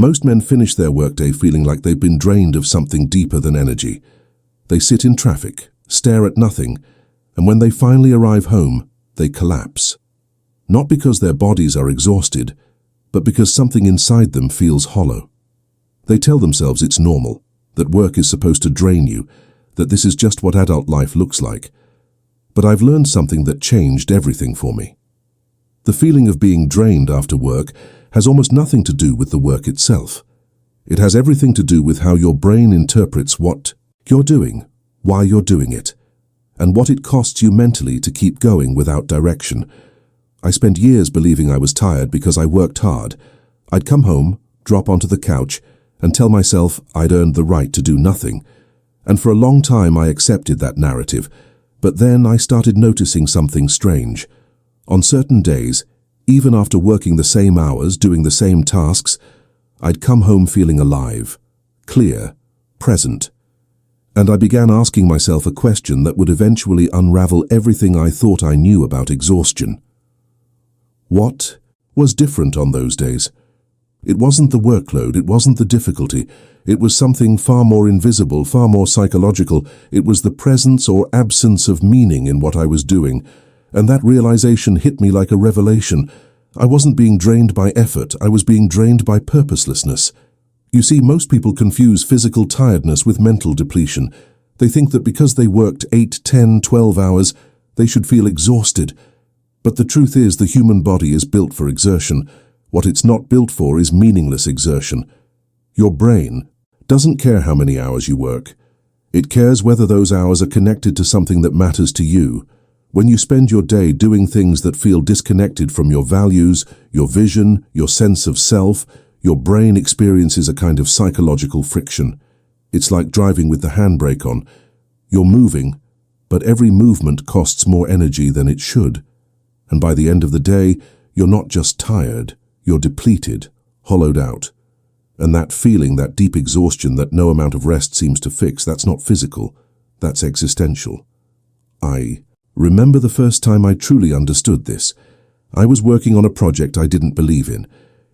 Most men finish their workday feeling like they've been drained of something deeper than energy. They sit in traffic, stare at nothing, and when they finally arrive home, they collapse. Not because their bodies are exhausted, but because something inside them feels hollow. They tell themselves it's normal, that work is supposed to drain you, that this is just what adult life looks like. But I've learned something that changed everything for me. The feeling of being drained after work has almost nothing to do with the work itself. It has everything to do with how your brain interprets what you're doing, why you're doing it, and what it costs you mentally to keep going without direction. I spent years believing I was tired because I worked hard. I'd come home, drop onto the couch, and tell myself I'd earned the right to do nothing. And for a long time I accepted that narrative, but then I started noticing something strange. On certain days, even after working the same hours, doing the same tasks, I'd come home feeling alive, clear, present. And I began asking myself a question that would eventually unravel everything I thought I knew about exhaustion. What was different on those days? It wasn't the workload, it wasn't the difficulty. It was something far more invisible, far more psychological. It was the presence or absence of meaning in what I was doing. And that realization hit me like a revelation. I wasn't being drained by effort, I was being drained by purposelessness. You see, most people confuse physical tiredness with mental depletion. They think that because they worked 8, 10, 12 hours, they should feel exhausted. But the truth is, the human body is built for exertion. What it's not built for is meaningless exertion. Your brain doesn't care how many hours you work. It cares whether those hours are connected to something that matters to you. When you spend your day doing things that feel disconnected from your values, your vision, your sense of self, your brain experiences a kind of psychological friction. It's like driving with the handbrake on. You're moving, but every movement costs more energy than it should. And by the end of the day, you're not just tired, you're depleted, hollowed out. And that feeling, that deep exhaustion that no amount of rest seems to fix, that's not physical, that's existential. I remember the first time I truly understood this. I was working on a project I didn't believe in.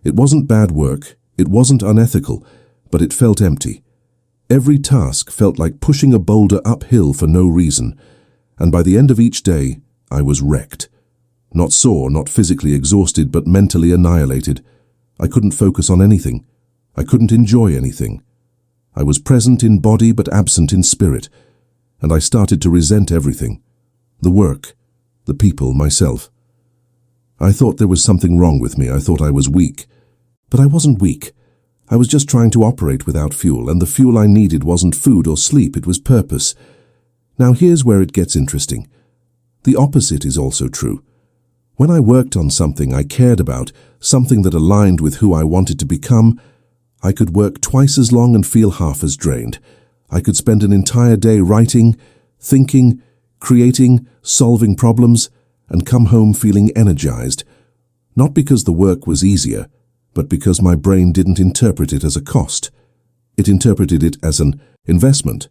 It wasn't bad work, it wasn't unethical, but it felt empty. Every task felt like pushing a boulder uphill for no reason, and by the end of each day, I was wrecked. Not sore, not physically exhausted, but mentally annihilated. I couldn't focus on anything. I couldn't enjoy anything. I was present in body but absent in spirit, and I started to resent everything. The work, the people, myself. I thought there was something wrong with me. I thought I was weak. But I wasn't weak. I was just trying to operate without fuel, and the fuel I needed wasn't food or sleep, it was purpose. Now here's where it gets interesting. The opposite is also true. When I worked on something I cared about, something that aligned with who I wanted to become, I could work twice as long and feel half as drained. I could spend an entire day writing, thinking, creating, solving problems, and come home feeling energized. Not because the work was easier, but because my brain didn't interpret it as a cost. It interpreted it as an investment.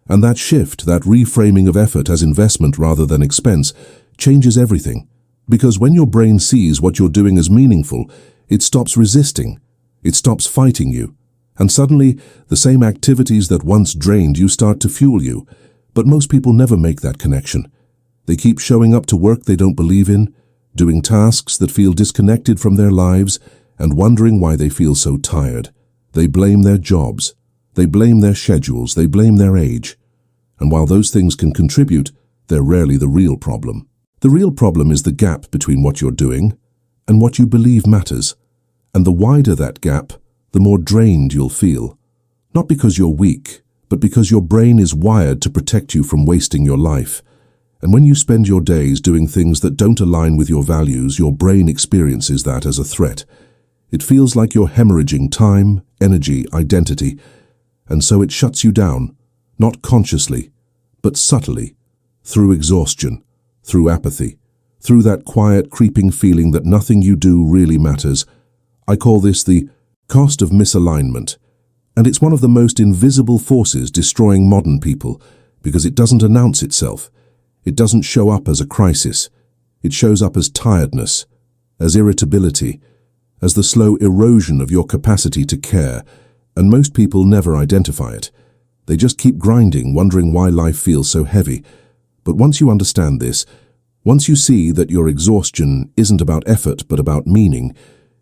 And that shift, that reframing of effort as investment rather than expense, changes everything. Because when your brain sees what you're doing as meaningful, it stops resisting. It stops fighting you. And suddenly, the same activities that once drained you start to fuel you. But most people never make that connection. They keep showing up to work they don't believe in, doing tasks that feel disconnected from their lives, and wondering why they feel so tired. They blame their jobs. They blame their schedules. They blame their age. And while those things can contribute, they're rarely the real problem. The real problem is the gap between what you're doing and what you believe matters. And the wider that gap, the more drained you'll feel. Not because you're weak, but because your brain is wired to protect you from wasting your life. And when you spend your days doing things that don't align with your values, your brain experiences that as a threat. It feels like you're hemorrhaging time, energy, identity, and so it shuts you down, not consciously, but subtly, through exhaustion, through apathy, through that quiet, creeping feeling that nothing you do really matters. I call this the cost of misalignment. And it's one of the most invisible forces destroying modern people because it doesn't announce itself. It doesn't show up as a crisis. It shows up as tiredness, as irritability, as the slow erosion of your capacity to care, and most people never identify it. They just keep grinding, wondering why life feels so heavy. But once you understand this, once you see that your exhaustion isn't about effort but about meaning,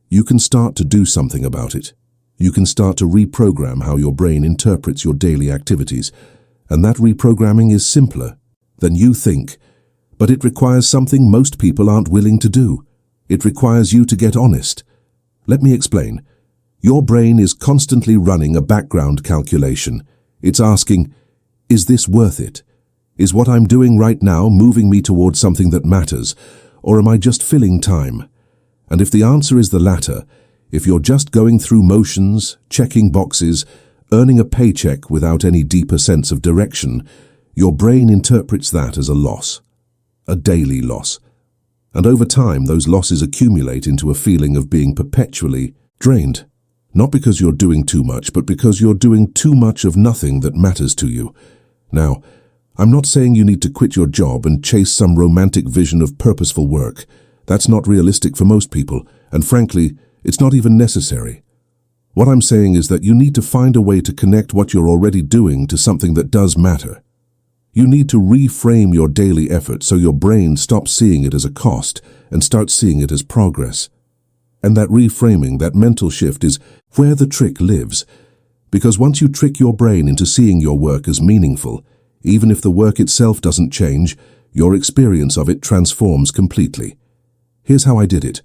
you can start to do something about it. You can start to reprogram how your brain interprets your daily activities, and that reprogramming is simpler than you think. But it requires something most people aren't willing to do. It requires you to get honest. Let me explain. Your brain is constantly running a background calculation. It's asking, is this worth it? Is what I'm doing right now moving me towards something that matters, or am I just filling time? And if the answer is the latter, if you're just going through motions, checking boxes, earning a paycheck without any deeper sense of direction, your brain interprets that as a loss, a daily loss. And over time, those losses accumulate into a feeling of being perpetually drained. Not because you're doing too much, but because you're doing too much of nothing that matters to you. Now, I'm not saying you need to quit your job and chase some romantic vision of purposeful work. That's not realistic for most people, and frankly, it's not even necessary. What I'm saying is that you need to find a way to connect what you're already doing to something that does matter. You need to reframe your daily effort so your brain stops seeing it as a cost and starts seeing it as progress. And that reframing, that mental shift, is where the trick lives. Because once you trick your brain into seeing your work as meaningful, even if the work itself doesn't change, your experience of it transforms completely. Here's how I did it.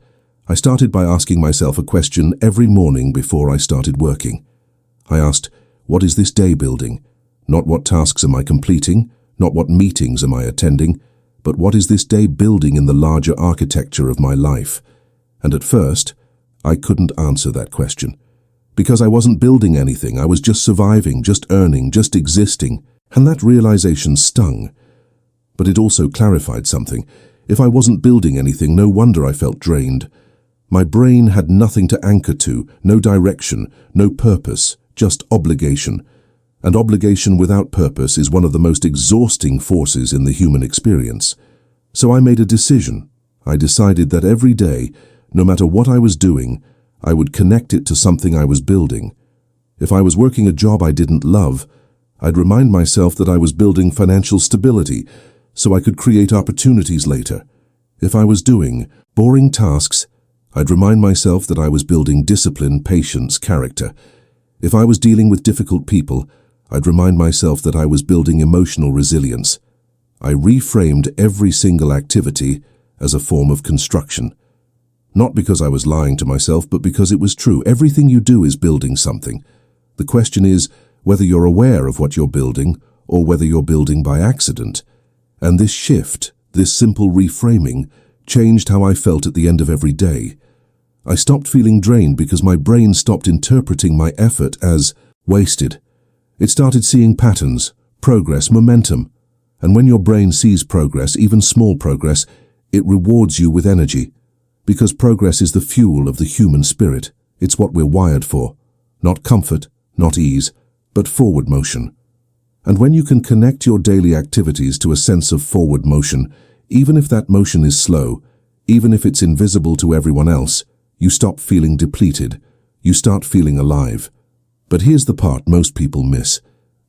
I started by asking myself a question every morning before I started working. I asked, what is this day building? Not what tasks am I completing, not what meetings am I attending, but what is this day building in the larger architecture of my life? And at first, I couldn't answer that question. Because I wasn't building anything, I was just surviving, just earning, just existing, and that realization stung. But it also clarified something. If I wasn't building anything, no wonder I felt drained. My brain had nothing to anchor to, no direction, no purpose, just obligation. And obligation without purpose is one of the most exhausting forces in the human experience. So I made a decision. I decided that every day, no matter what I was doing, I would connect it to something I was building. If I was working a job I didn't love, I'd remind myself that I was building financial stability so I could create opportunities later. If I was doing boring tasks, I'd remind myself that I was building discipline, patience, character. If I was dealing with difficult people, I'd remind myself that I was building emotional resilience. I reframed every single activity as a form of construction. Not because I was lying to myself, but because it was true. Everything you do is building something. The question is whether you're aware of what you're building or whether you're building by accident. And this shift, this simple reframing, changed how I felt at the end of every day. I stopped feeling drained because my brain stopped interpreting my effort as wasted. It started seeing patterns, progress, momentum. And when your brain sees progress, even small progress, it rewards you with energy. Because progress is the fuel of the human spirit. It's what we're wired for. Not comfort, not ease, but forward motion. And when you can connect your daily activities to a sense of forward motion, even if that motion is slow, even if it's invisible to everyone else, you stop feeling depleted. You start feeling alive. But here's the part most people miss.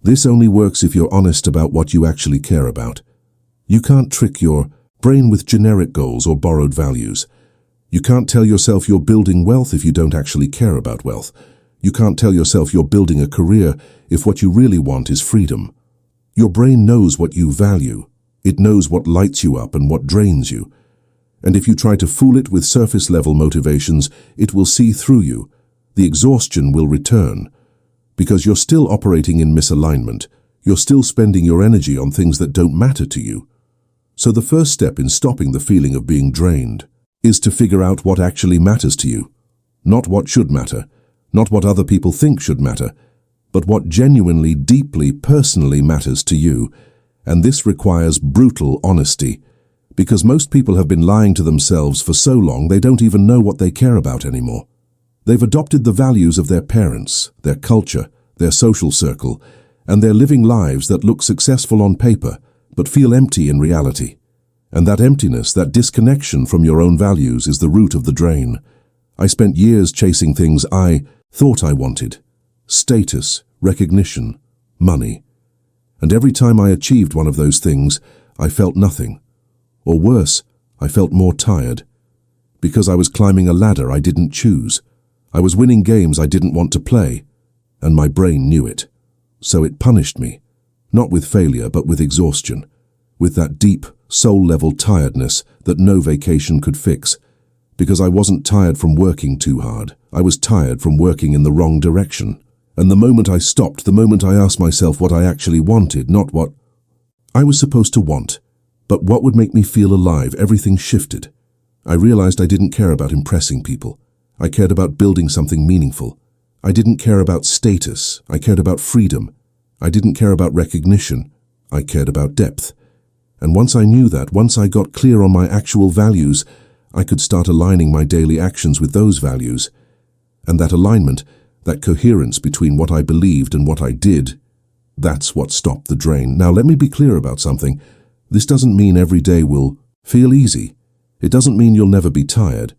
This only works if you're honest about what you actually care about. You can't trick your brain with generic goals or borrowed values. You can't tell yourself you're building wealth if you don't actually care about wealth. You can't tell yourself you're building a career if what you really want is freedom. Your brain knows what you value. It knows what lights you up and what drains you. And if you try to fool it with surface-level motivations, it will see through you. The exhaustion will return. Because you're still operating in misalignment. You're still spending your energy on things that don't matter to you. So the first step in stopping the feeling of being drained is to figure out what actually matters to you. Not what should matter, not what other people think should matter, but what genuinely, deeply, personally matters to you. And this requires brutal honesty. Because most people have been lying to themselves for so long they don't even know what they care about anymore. They've adopted the values of their parents, their culture, their social circle, and they're living lives that look successful on paper, but feel empty in reality. And that emptiness, that disconnection from your own values is the root of the drain. I spent years chasing things I thought I wanted: status, recognition, money. And every time I achieved one of those things, I felt nothing. Or worse, I felt more tired. Because I was climbing a ladder I didn't choose. I was winning games I didn't want to play. And my brain knew it. So it punished me. Not with failure, but with exhaustion. With that deep, soul-level tiredness that no vacation could fix. Because I wasn't tired from working too hard. I was tired from working in the wrong direction. And the moment I stopped, the moment I asked myself what I actually wanted, not what I was supposed to want, but what would make me feel alive, everything shifted. I realized I didn't care about impressing people. I cared about building something meaningful. I didn't care about status. I cared about freedom. I didn't care about recognition. I cared about depth. And once I knew that, once I got clear on my actual values, I could start aligning my daily actions with those values. And that alignment, that coherence between what I believed and what I did, that's what stopped the drain. Now let me be clear about something. This doesn't mean every day will feel easy. It doesn't mean you'll never be tired.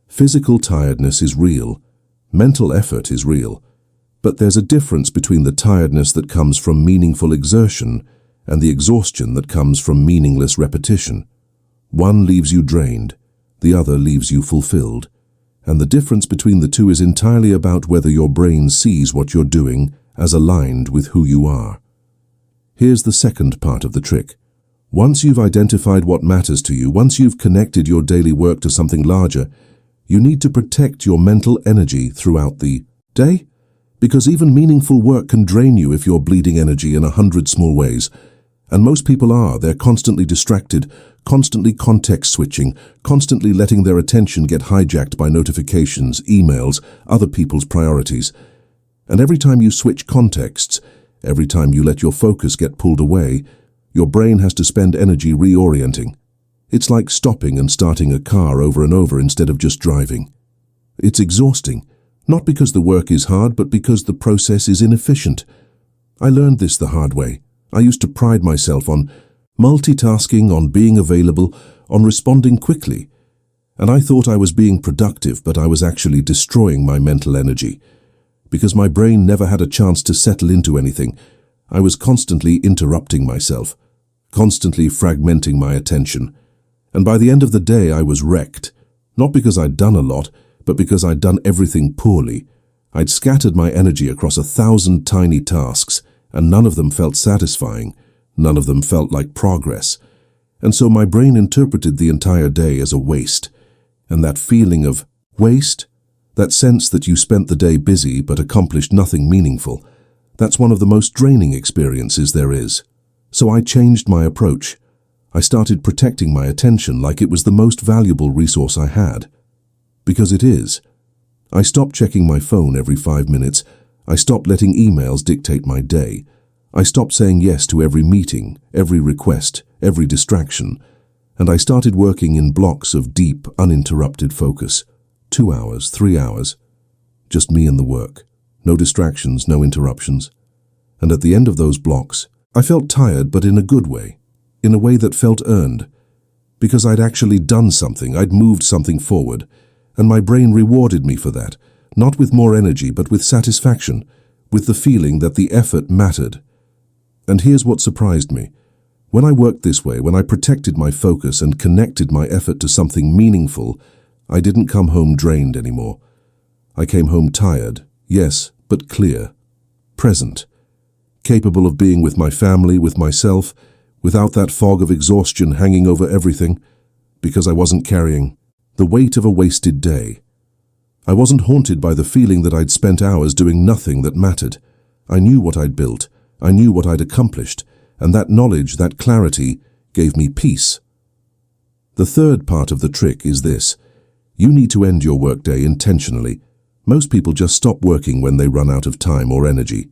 Physical tiredness is real. Mental effort is real. But there's a difference between the tiredness that comes from meaningful exertion and the exhaustion that comes from meaningless repetition. One leaves you drained, the other leaves you fulfilled. And the difference between the two is entirely about whether your brain sees what you're doing as aligned with who you are. Here's the second part of the trick. Once you've identified what matters to you, once you've connected your daily work to something larger, you need to protect your mental energy throughout the day. Because even meaningful work can drain you if you're bleeding energy in 100 small ways. And most people are. They're constantly distracted, constantly context switching, constantly letting their attention get hijacked by notifications, emails, other people's priorities. And every time you switch contexts, every time you let your focus get pulled away, your brain has to spend energy reorienting. It's like stopping and starting a car over and over instead of just driving. It's exhausting, not because the work is hard, but because the process is inefficient. I learned this the hard way. I used to pride myself on multitasking, on being available, on responding quickly. And I thought I was being productive, but I was actually destroying my mental energy. Because my brain never had a chance to settle into anything, I was constantly interrupting myself, constantly fragmenting my attention. And by the end of the day, I was wrecked. Not because I'd done a lot, but because I'd done everything poorly. I'd scattered my energy across 1,000 tiny tasks, and none of them felt satisfying. None of them felt like progress. And so my brain interpreted the entire day as a waste. And that feeling of waste, that sense that you spent the day busy but accomplished nothing meaningful, that's one of the most draining experiences there is. So I changed my approach. I started protecting my attention like it was the most valuable resource I had. Because it is. I stopped checking my phone every 5 minutes. I stopped letting emails dictate my day. I stopped saying yes to every meeting, every request, every distraction. And I started working in blocks of deep, uninterrupted focus. 2 hours, 3 hours. Just me and the work. No distractions, no interruptions. And at the end of those blocks, I felt tired, but in a good way. In a way that felt earned. Because I'd actually done something, I'd moved something forward. And my brain rewarded me for that, not with more energy, but with satisfaction, with the feeling that the effort mattered. And here's what surprised me. When I worked this way, when I protected my focus and connected my effort to something meaningful, I didn't come home drained anymore. I came home tired, yes, but clear, present, capable of being with my family, with myself, without that fog of exhaustion hanging over everything, because I wasn't carrying the weight of a wasted day. I wasn't haunted by the feeling that I'd spent hours doing nothing that mattered. I knew what I'd built, I knew what I'd accomplished, and that knowledge, that clarity, gave me peace. The third part of the trick is this. You need to end your workday intentionally. Most people just stop working when they run out of time or energy.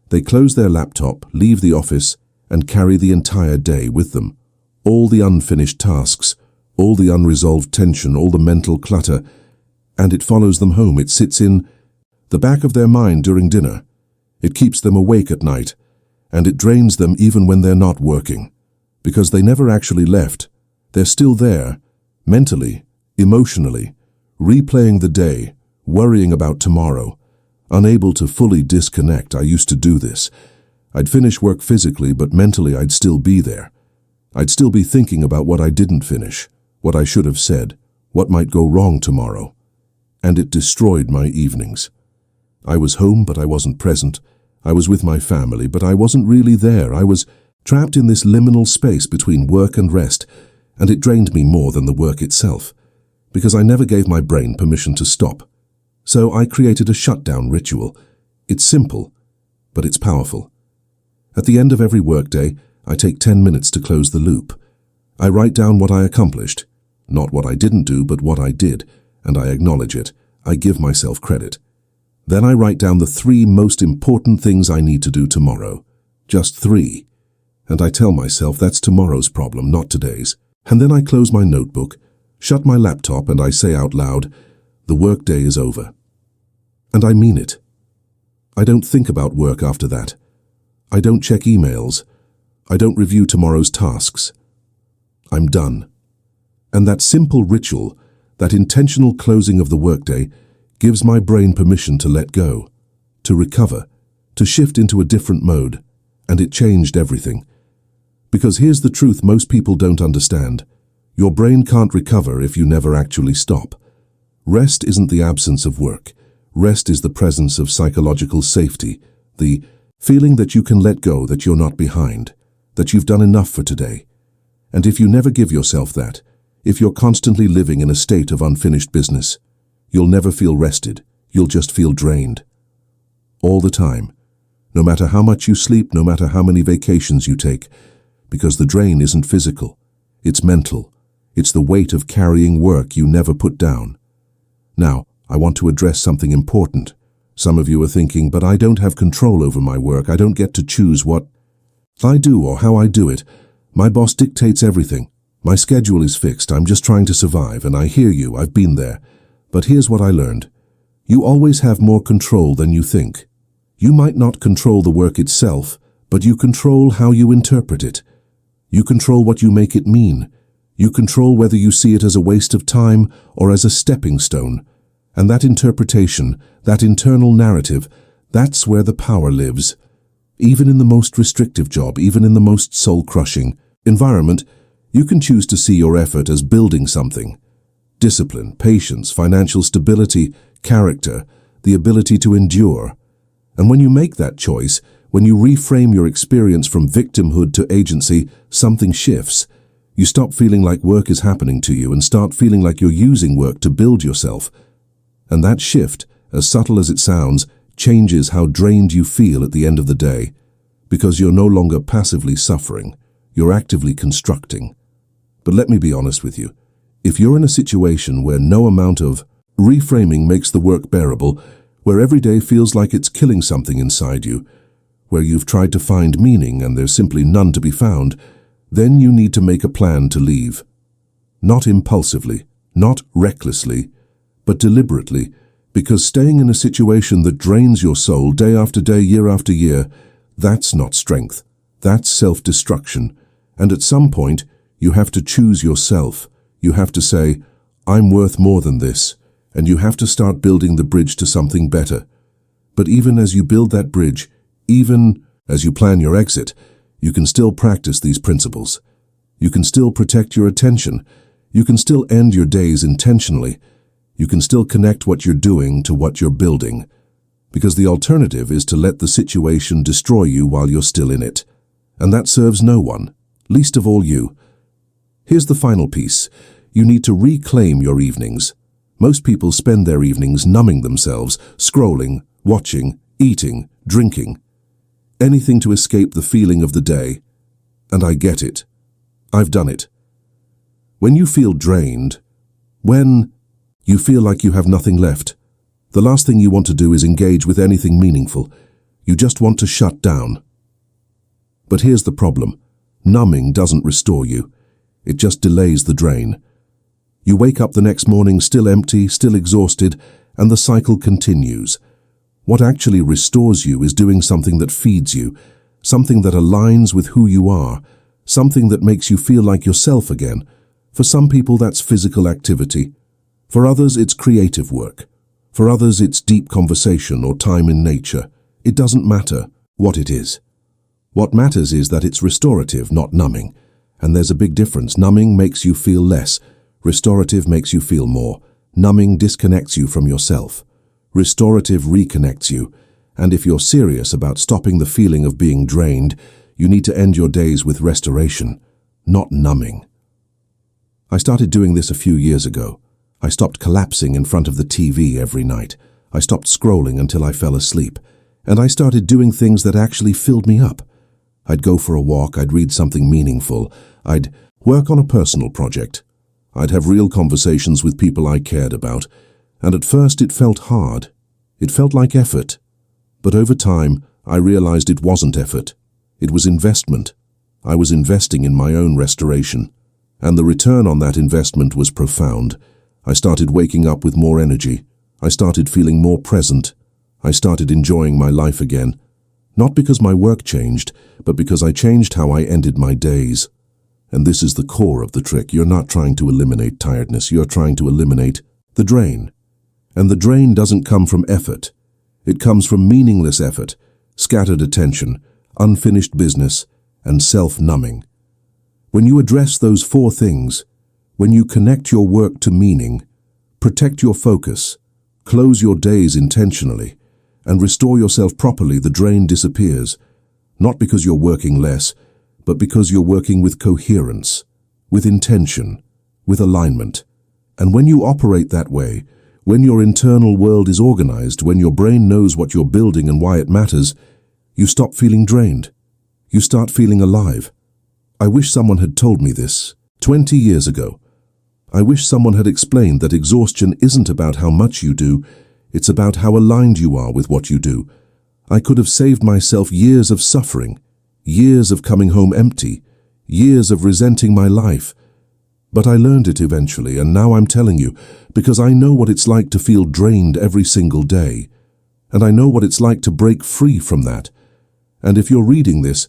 They close their laptop, leave the office, and carry the entire day with them. All the unfinished tasks, all the unresolved tension, all the mental clutter, and it follows them home. It sits in the back of their mind during dinner. It keeps them awake at night, and it drains them even when they're not working, because they never actually left. They're still there, mentally, emotionally, replaying the day, worrying about tomorrow. Unable to fully disconnect, I used to do this. I'd finish work physically, but mentally I'd still be there. I'd still be thinking about what I didn't finish, what I should have said, what might go wrong tomorrow. And it destroyed my evenings. I was home, but I wasn't present. I was with my family, but I wasn't really there. I was trapped in this liminal space between work and rest, and it drained me more than the work itself, because I never gave my brain permission to stop. So I created a shutdown ritual. It's simple, but it's powerful. At the end of every workday, I take 10 minutes to close the loop. I write down what I accomplished, not what I didn't do, but what I did, and I acknowledge it. I give myself credit. Then I write down the 3 most important things I need to do tomorrow. Just 3. And I tell myself that's tomorrow's problem, not today's. And then I close my notebook, shut my laptop, and I say out loud, the workday is over. And I mean it. I don't think about work after that. I don't check emails. I don't review tomorrow's tasks. I'm done. And that simple ritual, that intentional closing of the workday, gives my brain permission to let go, to recover, to shift into a different mode, and it changed everything. Because here's the truth most people don't understand. Your brain can't recover if you never actually stop. Rest isn't the absence of work. Rest is the presence of psychological safety, the feeling that you can let go, that you're not behind, that you've done enough for today. And if you never give yourself that, if you're constantly living in a state of unfinished business, you'll never feel rested. You'll just feel drained. All the time. No matter how much you sleep, no matter how many vacations you take, because the drain isn't physical. It's mental. It's the weight of carrying work you never put down. Now, I want to address something important. Some of you are thinking, but I don't have control over my work. I don't get to choose what I do or how I do it. My boss dictates everything. My schedule is fixed. I'm just trying to survive, and I hear you. I've been there. But here's what I learned. You always have more control than you think. You might not control the work itself, but you control how you interpret it. You control what you make it mean. You control whether you see it as a waste of time or as a stepping stone. And that interpretation, that internal narrative, that's where the power lives. Even in the most restrictive job, even in the most soul-crushing environment, you can choose to see your effort as building something. Discipline, patience, financial stability, character, the ability to endure. And when you make that choice, when you reframe your experience from victimhood to agency, something shifts. You stop feeling like work is happening to you and start feeling like you're using work to build yourself. And that shift, as subtle as it sounds, changes how drained you feel at the end of the day, because you're no longer passively suffering, you're actively constructing. But let me be honest with you. If you're in a situation where no amount of reframing makes the work bearable, where every day feels like it's killing something inside you, where you've tried to find meaning and there's simply none to be found, then you need to make a plan to leave. Not impulsively, not recklessly, but deliberately, because staying in a situation that drains your soul day after day, year after year, that's not strength. That's self-destruction. And at some point, you have to choose yourself. You have to say, I'm worth more than this, and you have to start building the bridge to something better. But even as you build that bridge, even as you plan your exit, you can still practice these principles. You can still protect your attention. You can still end your days intentionally. You can still connect what you're doing to what you're building. Because the alternative is to let the situation destroy you while you're still in it. And that serves no one, least of all you. Here's the final piece. You need to reclaim your evenings. Most people spend their evenings numbing themselves, scrolling, watching, eating, drinking. Anything to escape the feeling of the day. And I get it. I've done it. When you feel drained, when you feel like you have nothing left, the last thing you want to do is engage with anything meaningful. You just want to shut down. But here's the problem. Numbing doesn't restore you. It just delays the drain. You wake up the next morning still empty, still exhausted, and the cycle continues. What actually restores you is doing something that feeds you, something that aligns with who you are, something that makes you feel like yourself again. For some people, that's physical activity. For others, it's creative work. For others, it's deep conversation or time in nature. It doesn't matter what it is. What matters is that it's restorative, not numbing. And there's a big difference. Numbing makes you feel less. Restorative makes you feel more. Numbing disconnects you from yourself. Restorative reconnects you. And if you're serious about stopping the feeling of being drained, you need to end your days with restoration, not numbing. I started doing this a few years ago. I stopped collapsing in front of the TV every night. I stopped scrolling until I fell asleep. And I started doing things that actually filled me up. I'd go for a walk, I'd read something meaningful, I'd work on a personal project. I'd have real conversations with people I cared about. And at first it felt hard. It felt like effort. But over time, I realized it wasn't effort. It was investment. I was investing in my own restoration. And the return on that investment was profound. I started waking up with more energy. I started feeling more present. I started enjoying my life again. Not because my work changed, but because I changed how I ended my days. And this is the core of the trick. You're not trying to eliminate tiredness. You're trying to eliminate the drain. And the drain doesn't come from effort. It comes from meaningless effort, scattered attention, unfinished business, and self-numbing. When you address those four things, when you connect your work to meaning, protect your focus, close your days intentionally, and restore yourself properly, the drain disappears. Not because you're working less, but because you're working with coherence, with intention, with alignment. And when you operate that way, when your internal world is organized, when your brain knows what you're building and why it matters, you stop feeling drained. You start feeling alive. I wish someone had told me this 20 years ago. I wish someone had explained that exhaustion isn't about how much you do, it's about how aligned you are with what you do. I could have saved myself years of suffering, years of coming home empty, years of resenting my life. But I learned it eventually, and now I'm telling you, because I know what it's like to feel drained every single day. And I know what it's like to break free from that. And if you're reading this,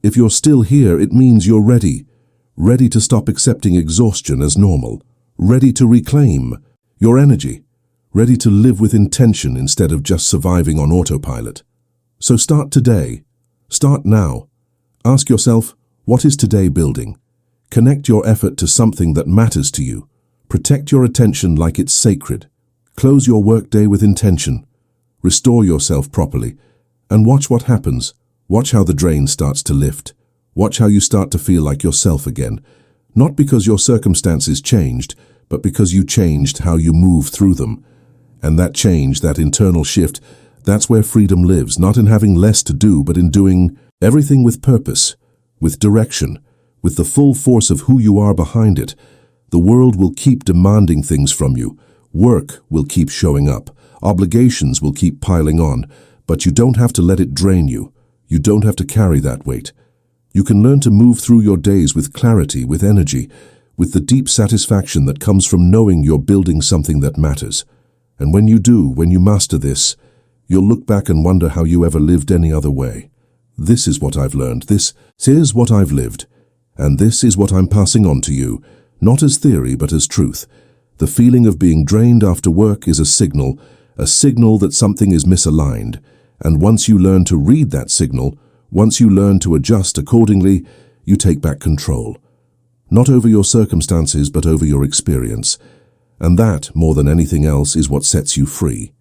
if you're still here, it means you're ready. Ready to stop accepting exhaustion as normal. Ready to reclaim your energy. Ready to live with intention instead of just surviving on autopilot. So start today. Start now. Ask yourself, what is today building? Connect your effort to something that matters to you. Protect your attention like it's sacred. Close your workday with intention. Restore yourself properly. And watch what happens. Watch how the drain starts to lift. Watch how you start to feel like yourself again. Not because your circumstances changed, but because you changed how you move through them. And that change, that internal shift, that's where freedom lives, not in having less to do, but in doing everything with purpose, with direction, with the full force of who you are behind it. The world will keep demanding things from you. Work will keep showing up. Obligations will keep piling on. But you don't have to let it drain you. You don't have to carry that weight. You can learn to move through your days with clarity, with energy, with the deep satisfaction that comes from knowing you're building something that matters. And when you do, when you master this, you'll look back and wonder how you ever lived any other way. This is what I've learned. This is what I've lived. And this is what I'm passing on to you, not as theory but as truth. The feeling of being drained after work is a signal that something is misaligned. And once you learn to read that signal, once you learn to adjust accordingly, you take back control. Not over your circumstances, but over your experience. And that, more than anything else, is what sets you free.